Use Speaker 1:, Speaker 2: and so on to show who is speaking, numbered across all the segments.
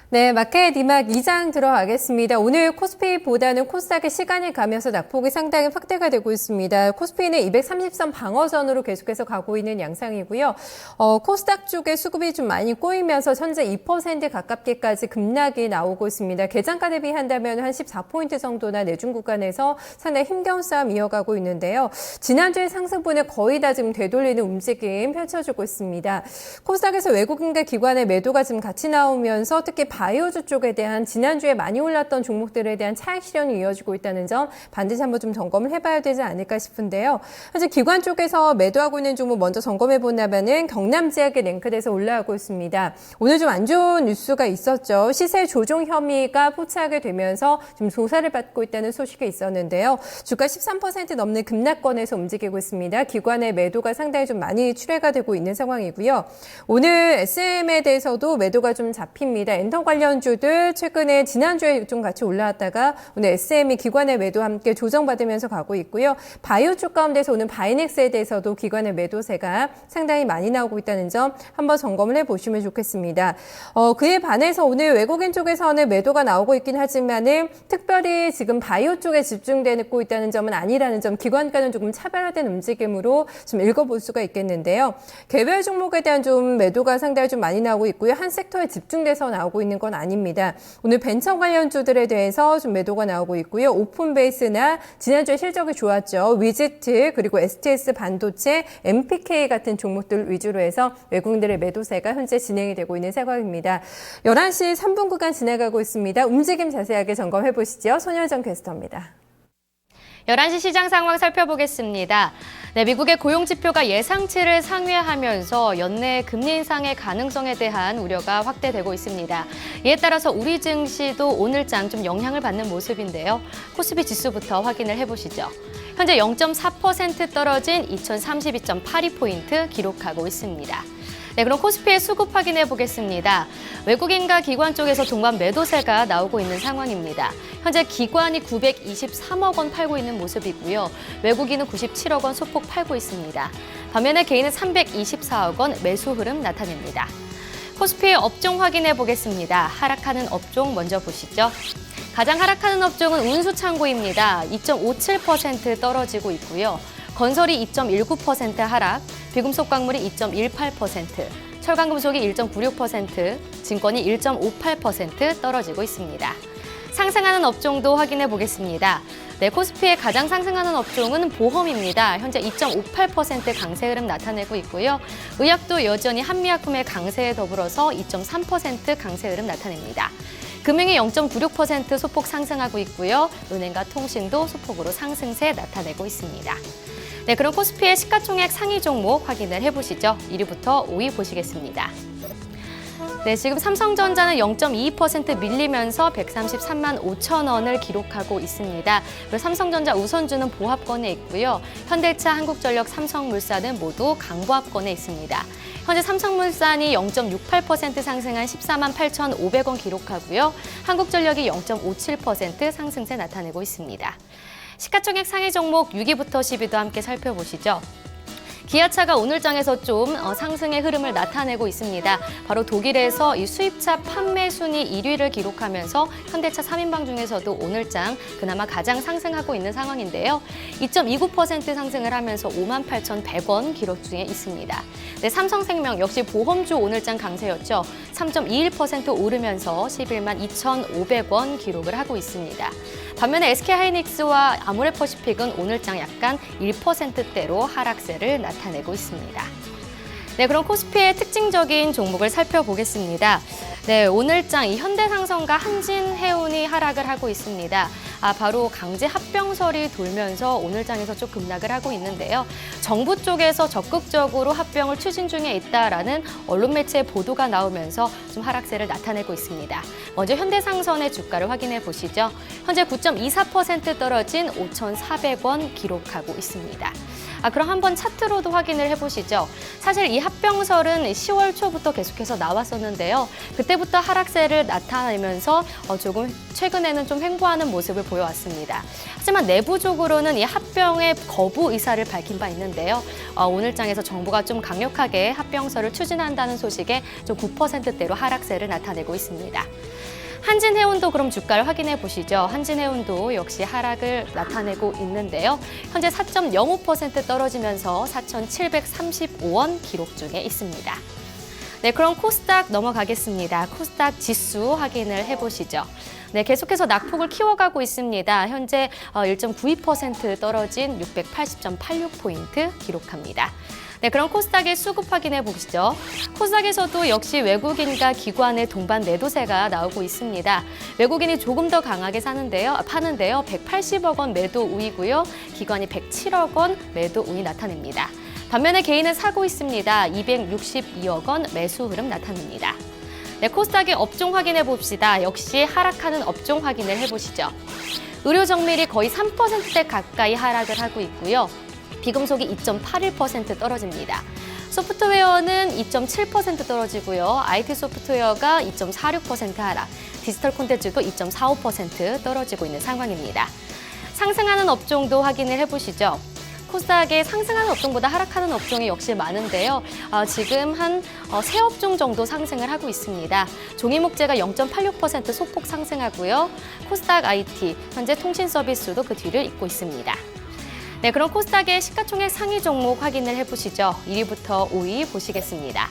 Speaker 1: 네, 마켓 이막 2장 들어가겠습니다. 오늘 코스피보다는 코스닥의 시간이 가면서 낙폭이 상당히 확대가 되고 있습니다. 코스피는 230선 방어선으로 계속해서 가고 있는 양상이고요. 코스닥 쪽에 수급이 좀 많이 꼬이면서 현재 2% 가깝게까지 급락이 나오고 있습니다. 개장가 대비한다면 한 14포인트 정도나 내준 구간에서 상당히 힘겨운 싸움 이어가고 있는데요. 지난주에 상승분을 거의 다 지금 되돌리는 움직임 펼쳐주고 있습니다. 코스닥에서 외국인과 기관의 매도가 지금 같이 나오면서 특히 바이오주 쪽에 대한 지난주에 많이 올랐던 종목들에 대한 차익 실현이 이어지고 있다는 점 반드시 한번 좀 점검을 해봐야 되지 않을까 싶은데요. 현재 기관 쪽에서 매도하고 있는 종목 먼저 점검해 본다면은 경남제약에 랭크돼서 올라가고 있습니다. 오늘 좀 안 좋은 뉴스가 있었죠. 시세 조종 혐의가 포착이 되면서 지금 조사를 받고 있다는 소식이 있었는데요. 주가 13% 넘는 급락권에서 움직이고 있습니다. 기관의 매도가 상당히 좀 많이 출회가 되고 있는 상황이고요. 오늘 SM에 대해서도 매도가 좀 잡힙니다. 엔터 관련주들 최근에 지난주에 좀 같이 올라왔다가 오늘 SM이 기관의 매도와 함께 조정받으면서 가고 있고요. 바이오 쪽 가운데서 오늘 바이넥스에 대해서도 기관의 매도세가 상당히 많이 나오고 있다는 점 한번 점검을 해보시면 좋겠습니다. 그에 반해서 오늘 외국인 쪽에서는 매도가 나오고 있긴 하지만은 특별히 지금 바이오 쪽에 집중되고 있다는 점은 아니라는 점, 기관과는 조금 차별화된 움직임으로 좀 읽어볼 수가 있겠는데요. 개별 종목에 대한 좀 매도가 상당히 좀 많이 나오고 있고요. 한 섹터에 집중돼서 나오고 있는 건 아닙니다. 오늘 벤처 관련주들에 대해서 좀 매도가 나오고 있고요. 오픈베이스나 지난주에 실적이 좋았죠. 위지트 그리고 STS 반도체, MPK 같은 종목들 위주로 해서 외국인들의 매도세가 현재 진행이 되고 있는 상황입니다. 11시 3분 구간 지나가고 있습니다. 움직임 자세하게 점검해 보시죠. 손현정 캐스터입니다.
Speaker 2: 11시 시장 상황 살펴보겠습니다. 네, 미국의 고용지표가 예상치를 상회하면서 연내 금리 인상의 가능성에 대한 우려가 확대되고 있습니다. 이에 따라서 우리 증시도 오늘장 좀 영향을 받는 모습인데요. 코스피 지수부터 확인을 해보시죠. 현재 0.4% 떨어진 2032.82포인트 기록하고 있습니다. 네, 그럼 코스피의 수급 확인해 보겠습니다. 외국인과 기관 쪽에서 동반 매도세가 나오고 있는 상황입니다. 현재 기관이 923억 원 팔고 있는 모습이고요. 외국인은 97억 원 소폭 팔고 있습니다. 반면에 개인은 324억 원 매수 흐름 나타냅니다. 코스피의 업종 확인해 보겠습니다. 하락하는 업종 먼저 보시죠. 가장 하락하는 업종은 운수창고입니다. 2.57% 떨어지고 있고요. 건설이 2.19% 하락, 비금속 광물이 2.18%, 철강금속이 1.96%, 증권이 1.58% 떨어지고 있습니다. 상승하는 업종도 확인해 보겠습니다. 네, 코스피의 가장 상승하는 업종은 보험입니다. 현재 2.58% 강세 흐름 나타내고 있고요. 의약도 여전히 한미약품의 강세에 더불어서 2.3% 강세 흐름 나타냅니다. 금융이 0.96% 소폭 상승하고 있고요. 은행과 통신도 소폭으로 상승세 나타내고 있습니다. 네, 그럼 코스피의 시가총액 상위 종목 확인을 해보시죠. 1위부터 5위 보시겠습니다. 네, 지금 삼성전자는 0.22% 밀리면서 133만 5천 원을 기록하고 있습니다. 그리고 삼성전자 우선주는 보합권에 있고요. 현대차, 한국전력, 삼성물산은 모두 강보합권에 있습니다. 현재 삼성물산이 0.68% 상승한 14만 8,500원 기록하고요. 한국전력이 0.57% 상승세 나타내고 있습니다. 시가총액 상위 종목 6위부터 10위도 함께 살펴보시죠. 기아차가 오늘장에서 좀 상승의 흐름을 나타내고 있습니다. 바로 독일에서 이 수입차 판매 순위 1위를 기록하면서 현대차 3인방 중에서도 오늘장 그나마 가장 상승하고 있는 상황인데요. 2.29% 상승을 하면서 58,100원 기록 중에 있습니다. 네, 삼성생명 역시 보험주 오늘장 강세였죠. 3.21% 오르면서 11만 2,500원 기록을 하고 있습니다. 반면에 SK하이닉스와 아모레퍼시픽은 오늘장 약간 1%대로 하락세를 나타내고 있습니다. 네, 그럼 코스피의 특징적인 종목을 살펴보겠습니다. 네, 오늘장 이 현대상선과 한진해운이 하락을 하고 있습니다. 바로 강제 합병설이 돌면서 오늘장에서 좀 급락을 하고 있는데요. 정부 쪽에서 적극적으로 합병을 추진 중에 있다라는 언론 매체의 보도가 나오면서 좀 하락세를 나타내고 있습니다. 먼저 현대상선의 주가를 확인해 보시죠. 현재 9.24% 떨어진 5,400원 기록하고 있습니다. 그럼 한번 차트로도 확인을 해보시죠. 사실 이 합병설은 10월 초부터 계속해서 나왔었는데요. 그때부터 하락세를 나타내면서 조금 최근에는 좀 횡보하는 모습을 보여왔습니다. 하지만 내부적으로는 이 합병의 거부 의사를 밝힌 바 있는데요. 오늘장에서 정부가 좀 강력하게 합병설을 추진한다는 소식에 좀 9%대로 하락세를 나타내고 있습니다. 한진해운도 그럼 주가를 확인해 보시죠. 한진해운도 역시 하락을 나타내고 있는데요. 현재 4.05% 떨어지면서 4,735원 기록 중에 있습니다. 네, 그럼 코스닥 넘어가겠습니다. 코스닥 지수 확인을 해보시죠. 네, 계속해서 낙폭을 키워가고 있습니다. 현재 1.92% 떨어진 680.86포인트 기록합니다. 네, 그럼 코스닥의 수급 확인해 보시죠. 코스닥에서도 역시 외국인과 기관의 동반 매도세가 나오고 있습니다. 외국인이 조금 더 강하게 파는데요. 180억 원 매도 우이고요. 기관이 107억 원 매도 우이 나타냅니다. 반면에 개인은 사고 있습니다. 262억 원 매수 흐름 나타냅니다. 네, 코스닥의 업종 확인해 봅시다. 역시 하락하는 업종 확인을 해보시죠. 의료 정밀이 거의 3%대 가까이 하락을 하고 있고요. 비금속이 2.81% 떨어집니다. 소프트웨어는 2.7% 떨어지고요. IT 소프트웨어가 2.46% 하락, 디지털 콘텐츠도 2.45% 떨어지고 있는 상황입니다. 상승하는 업종도 확인을 해보시죠. 코스닥에 상승하는 업종보다 하락하는 업종이 역시 많은데요. 지금 한 세 업종 정도 상승을 하고 있습니다. 종이목재가 0.86% 소폭 상승하고요. 코스닥 IT, 현재 통신 서비스도 그 뒤를 잇고 있습니다. 네, 그럼 코스닥의 시가총액 상위 종목 확인을 해보시죠. 1위부터 5위 보시겠습니다.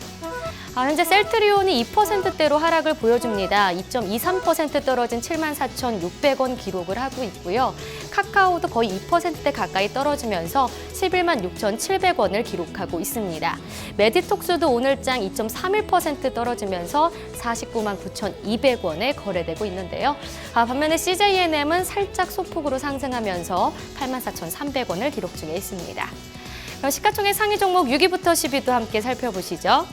Speaker 2: 현재 셀트리온이 2%대로 하락을 보여줍니다. 2.23% 떨어진 74,600원 기록을 하고 있고요. 카카오도 거의 2%대 가까이 떨어지면서 116,700원을 기록하고 있습니다. 메디톡스도 오늘장 2.31% 떨어지면서 499,200원에 거래되고 있는데요. 반면에 CJNM은 살짝 소폭으로 상승하면서 84,300원을 기록 중에 있습니다. 그럼 시가총액 상위 종목 6위부터 10위도 함께 살펴보시죠.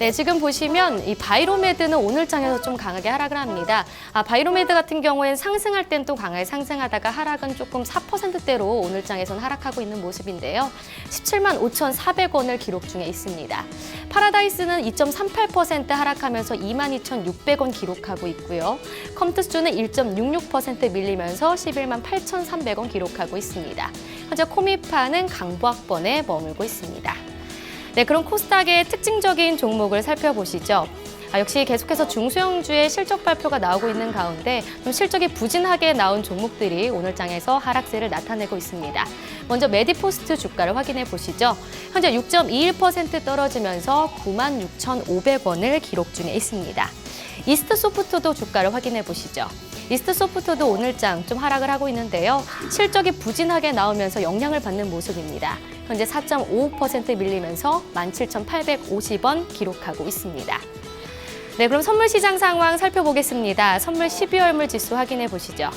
Speaker 2: 네, 지금 보시면 이 바이로메드는 오늘장에서 좀 강하게 하락을 합니다. 바이로메드 같은 경우에는 상승할 땐 또 강하게 상승하다가 하락은 조금 4%대로 오늘장에서는 하락하고 있는 모습인데요. 175,400원을 기록 중에 있습니다. 파라다이스는 2.38% 하락하면서 22,600원 기록하고 있고요. 컴투스는 1.66% 밀리면서 118,300원 기록하고 있습니다. 현재 코미파는 강보학번에 머물고 있습니다. 네, 그럼 코스닥의 특징적인 종목을 살펴보시죠. 역시 계속해서 중소형주의 실적 발표가 나오고 있는 가운데 좀 실적이 부진하게 나온 종목들이 오늘 장에서 하락세를 나타내고 있습니다. 먼저 메디포스트 주가를 확인해 보시죠. 현재 6.21% 떨어지면서 96,500원을 기록 중에 있습니다. 이스트소프트도 주가를 확인해 보시죠. 이스트소프트도 오늘장 좀 하락을 하고 있는데요. 실적이 부진하게 나오면서 영향을 받는 모습입니다. 현재 4.55% 밀리면서 17,850원 기록하고 있습니다. 네, 그럼 선물 시장 상황 살펴보겠습니다. 선물 12월물 지수 확인해 보시죠.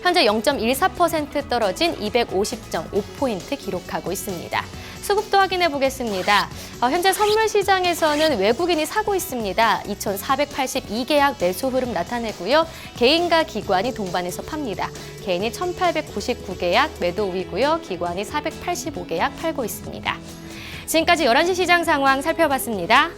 Speaker 2: 현재 0.14% 떨어진 250.5포인트 기록하고 있습니다. 수급도 확인해 보겠습니다. 현재 선물 시장에서는 외국인이 사고 있습니다. 2,482계약 매수 흐름 나타내고요. 개인과 기관이 동반해서 팝니다. 개인이 1,899계약 매도 우위고요. 기관이 485계약 팔고 있습니다. 지금까지 11시 시장 상황 살펴봤습니다.